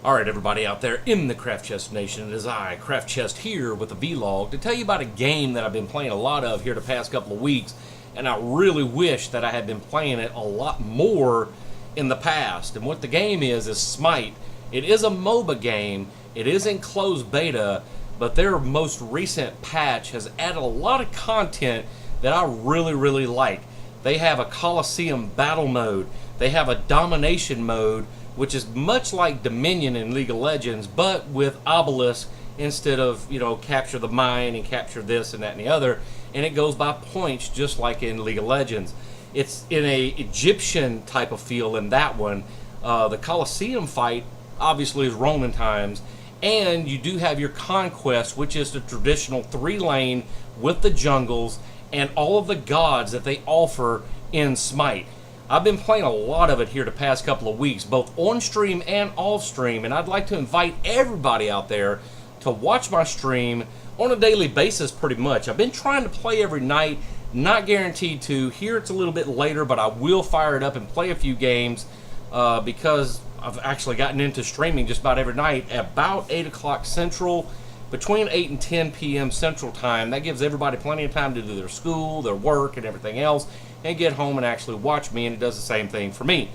Alright, everybody out there in the CraftChest Nation, it is I, CraftChest, here with a vlog to tell you about a game that I've been playing a lot of here the past couple of weeks, and I really wish that I had been playing it a lot more in the past. And what the game is Smite. It is a MOBA game, it is in closed beta, but their most recent patch has added a lot of content that I really like. They have a Coliseum battle mode, they have a domination mode, which is much like Dominion in League of Legends, but with obelisk instead of, capture the mine and capture this and that and the other, and it goes by points just like in League of Legends. It's in a Egyptian type of feel in that one. The Coliseum fight obviously is Roman times, and you do have your conquest, which is the traditional 3-lane with the jungles and all of the gods that they offer in Smite. I've been playing a lot of it here the past couple of weeks, both on stream and off stream, and I'd like to invite everybody out there to watch my stream on a daily basis pretty much. I've been trying to play every night, not guaranteed to. Here it's a little bit later, but I will fire it up and play a few games because I've actually gotten into streaming just about every night about 8 o'clock Central, between 8 and 10 p.m. Central Time. That gives everybody plenty of time to do their school, their work, and everything else, and get home and actually watch me, and it does the same thing for me.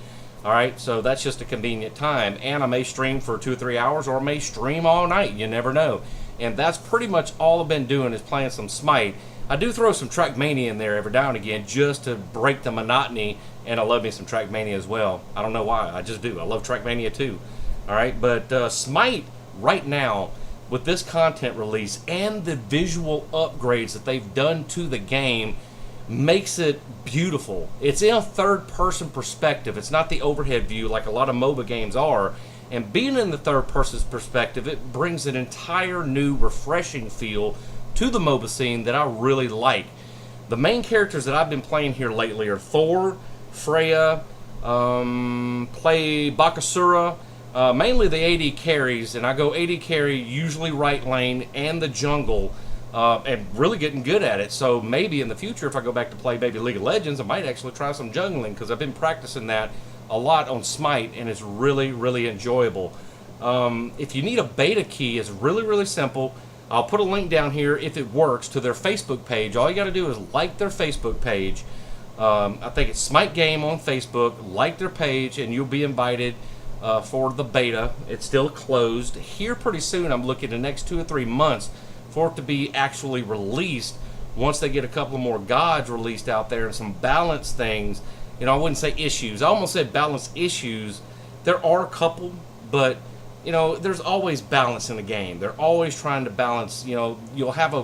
Alright, so that's just a convenient time, and I may stream for 2 or 3 hours, or I may stream all night, you never know. And that's pretty much all I've been doing, is playing some Smite. I do throw some Trackmania in there every now and again, just to break the monotony, and I love me some Trackmania as well. I don't know why, I just do. I love Trackmania too. Alright, but Smite right now, with this content release and the visual upgrades that they've done to the game, makes it beautiful. It's in a third-person perspective. It's not the overhead view like a lot of MOBA games are. And being in the third-person perspective, it brings an entire new, refreshing feel to the MOBA scene that I really like. The main characters that I've been playing here lately are Thor, Freya, play Bakasura, mainly the AD carries, and I go AD carry, usually right lane, and the jungle. And really getting good at it. So maybe in the future, if I go back to play maybe League of Legends, I might actually try some jungling, because I've been practicing that a lot on Smite, and it's really enjoyable. If you need a beta key, it's really simple. I'll put a link down here, if it works, to their Facebook page. All you got to do is like their Facebook page. I think it's Smite Game on Facebook. Like their page, and you'll be invited for the beta. It's still closed. Here pretty soon, I'm looking the next 2 or 3 months for it to be actually released. Once they get a couple more gods released out there and some balance things, I wouldn't say issues. I almost said balance issues. There are a couple, but there's always balance in the game. They're always trying to balance. You'll have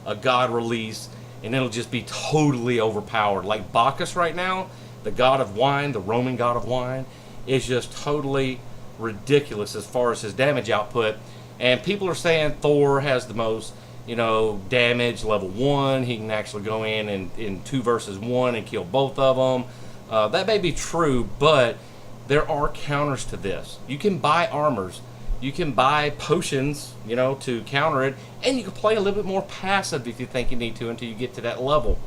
a god release and it'll just be totally overpowered. Like Bacchus right now, the god of wine, the Roman god of wine, is just totally ridiculous as far as his damage output. And people are saying Thor has the most, damage, level 1. He can actually go in 2 versus 1 and kill both of them. That may be true, but there are counters to this. You can buy armors. You can buy potions, to counter it. And you can play a little bit more passive if you think you need to until you get to that level.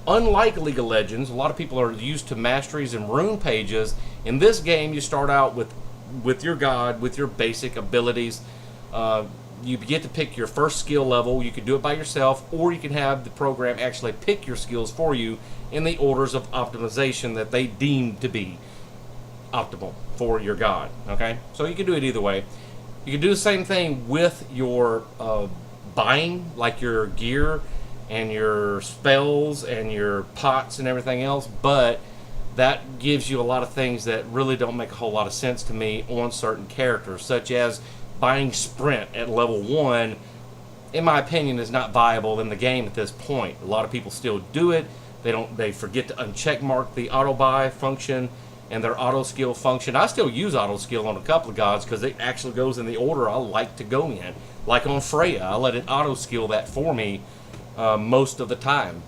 Unlike League of Legends, a lot of people are used to masteries and rune pages. In this game, you start out with your god, with your basic abilities. You get to pick your first skill level. You can do it by yourself, or you can have the program actually pick your skills for you in the orders of optimization that they deem to be optimal for your god. Okay, so you can do it either way. You can do the same thing with your buying, like your gear and your spells and your pots and everything else, but that gives you a lot of things that really don't make a whole lot of sense to me on certain characters, such as buying sprint at level 1, in my opinion, is not viable in the game at this point. A lot of people still do it. They forget to uncheck mark the auto buy function and their auto skill function. I still use auto skill on a couple of gods because it actually goes in the order I like to go in. Like on Freya, I let it auto skill that for me most of the time.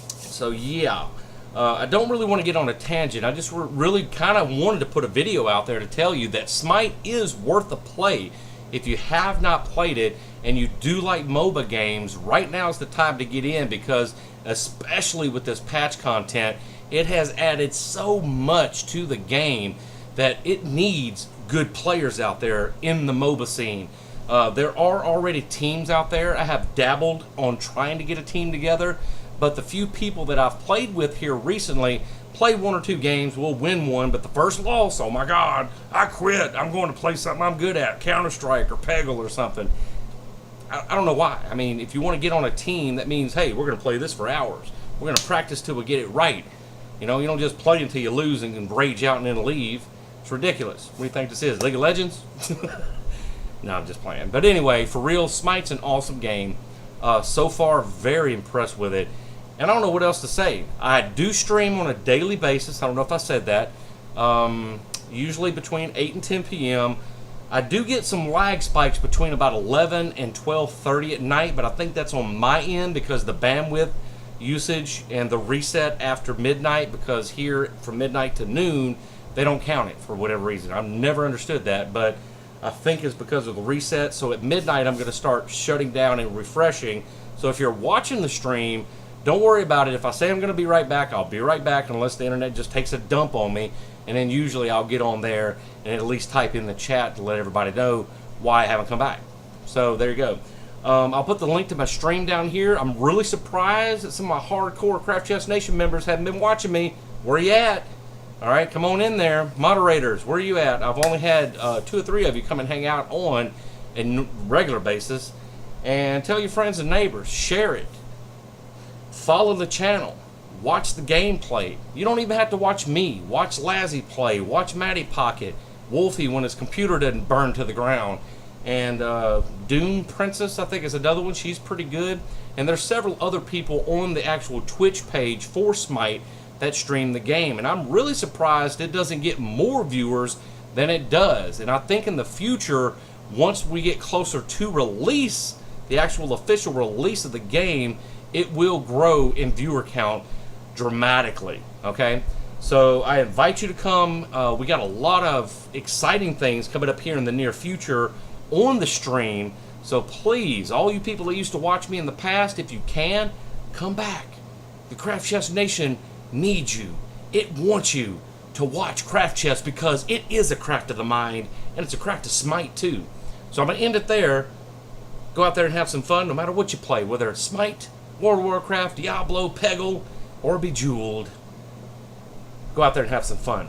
So yeah. I don't really want to get on a tangent. I just really kind of wanted to put a video out there to tell you that Smite is worth a play. If you have not played it and you do like MOBA games, right now is the time to get in, because especially with this patch content, it has added so much to the game that it needs good players out there in the MOBA scene. There are already teams out there. I have dabbled on trying to get a team together, but the few people that I've played with here recently play 1 or 2 games, we'll win one, but the first loss, oh my God, I quit. I'm going to play something I'm good at, Counter-Strike or Peggle or something. I don't know why. I mean, if you want to get on a team, that means, hey, we're going to play this for hours. We're going to practice till we get it right. You know, you don't just play until you lose and rage out and then leave. It's ridiculous. What do you think this is, League of Legends? No, I'm just playing. But anyway, for real, Smite's an awesome game. So far, very impressed with it. And I don't know what else to say. I do stream on a daily basis. I don't know if I said that. Usually between 8 and 10 p.m. I do get some lag spikes between about 11 and 12:30 at night, but I think that's on my end because the bandwidth usage and the reset after midnight, because here from midnight to noon, they don't count it for whatever reason. I've never understood that, but I think it's because of the reset. So at midnight, I'm going to start shutting down and refreshing. So if you're watching the stream, don't worry about it. If I say I'm going to be right back, I'll be right back unless the internet just takes a dump on me. And then usually I'll get on there and at least type in the chat to let everybody know why I haven't come back. So there you go. I'll put the link to my stream down here. I'm really surprised that some of my hardcore CraftChest Nation members haven't been watching me. Where you at? All right, come on in there. Moderators, where are you at? I've only had 2 or 3 of you come and hang out on a regular basis. And tell your friends and neighbors. Share it. Follow the channel. Watch the gameplay. You don't even have to watch me. Watch Lazzy play. Watch Matty Pocket. Wolfie when his computer doesn't burn to the ground. And Doom Princess, I think, is another one. She's pretty good. And there's several other people on the actual Twitch page for Smite that stream the game. And I'm really surprised it doesn't get more viewers than it does. And I think in the future, once we get closer to release, the actual official release of the game, it will grow in viewer count dramatically. Okay, so I invite you to come. We got a lot of exciting things coming up here in the near future on the stream, so please, all you people that used to watch me in the past, if you can, come back. The CraftChest Nation needs you. It wants you to watch CraftChest because it is a craft of the mind, and it's a craft of Smite too. So I'm going to end it there. Go out there and have some fun no matter what you play, whether it's Smite, World of Warcraft, Diablo, Peggle, or Bejeweled. Go out there and have some fun.